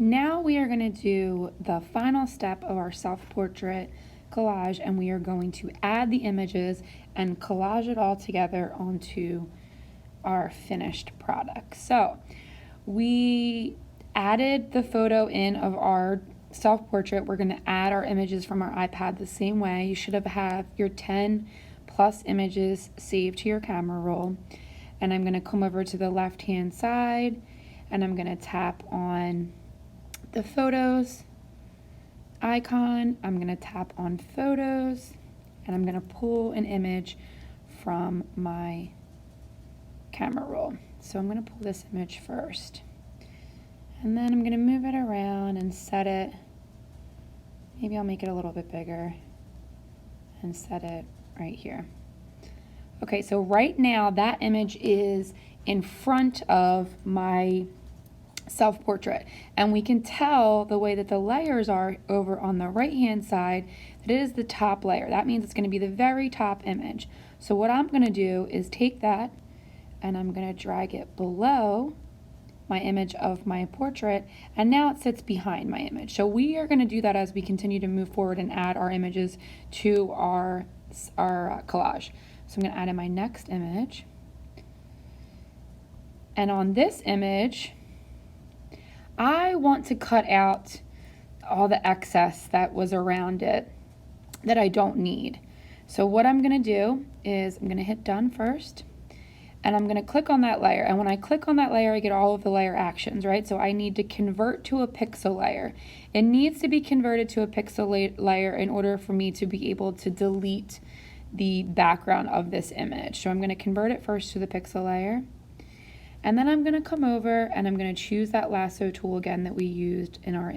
Now we are going to do the final step of our self-portrait collage, and we are going to add the images and collage it all together onto our finished product. So we added the photo in of our self-portrait. We're going to add our images from our iPad the same way. You should have had your 10 plus images saved to your camera roll. And I'm going to come over to the left hand side and I'm going to tap on the photos icon. I'm going to tap on photos and I'm going to pull an image from my camera roll. So I'm going to pull this image first. And then I'm going to move it around and set it. Maybe I'll make it a little bit bigger and set it right here. Okay, so right now that image is in front of my self-portrait, and we can tell the way that the layers are over on the right hand side that it is the top layer. That means it's going to be the very top image. So what I'm going to do is take that and I'm going to drag it below my image of my portrait, and now it sits behind my image. So we are going to do that as we continue to move forward and add our images to our collage. So I'm going to add in my next image, and on this image I want to cut out all the excess that was around it that I don't need. So what I'm going to do is I'm going to hit done first, and I'm going to click on that layer, and when I click on that layer I get all of the layer actions, right? So I need to convert to a pixel layer. It needs to be converted to a pixel layer in order for me to be able to delete the background of this image. So I'm going to convert it first to the pixel layer, and then I'm going to come over and I'm going to choose that lasso tool again that we used in our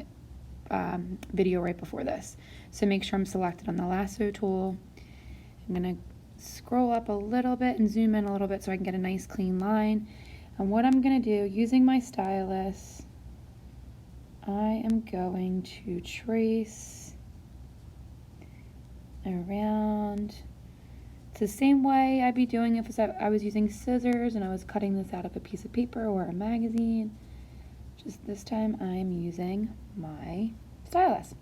video right before this. So make sure I'm selected on the lasso tool. I'm going to scroll up a little bit and zoom in a little bit so I can get a nice clean line. And what I'm going to do, using my stylus, I am going to trace around. It's the same way I'd be doing if I was using scissors and I was cutting this out of a piece of paper or a magazine. Just this time I'm using my stylus.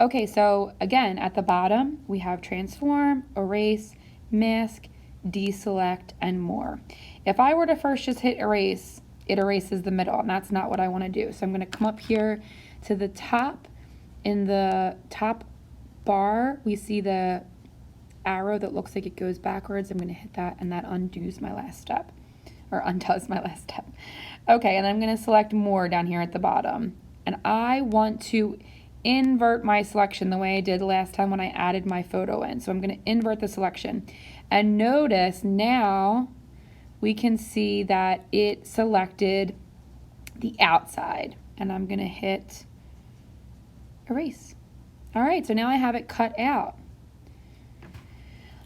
Okay, so again, at the bottom we have transform, erase, mask, deselect, and more. If I were to first just hit erase, it erases the middle, and that's not what I want to do. So I'm going to come up here to the top. In the top bar we see the arrow that looks like it goes backwards. I'm going to hit that, and that undoes my last step, or undoes my last step. Okay, and I'm going to select more down here at the bottom, and I want to invert my selection the way I did last time when I added my photo in. So I'm going to invert the selection, and notice now we can see that it selected the outside, and I'm going to hit erase. All right, so now I have it cut out.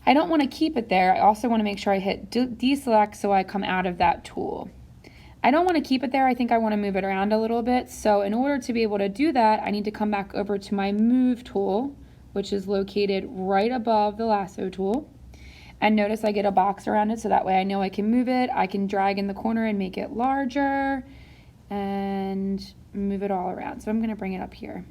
I don't want to keep it there. I also want to make sure I hit deselect so I come out of that tool. I don't want to keep it there. I think I want to move it around a little bit. So in order to be able to do that, I need to come back over to my move tool, which is located right above the lasso tool. And notice I get a box around it, so that way I know I can move it. I can drag in the corner and make it larger and move it all around. So I'm going to bring it up here.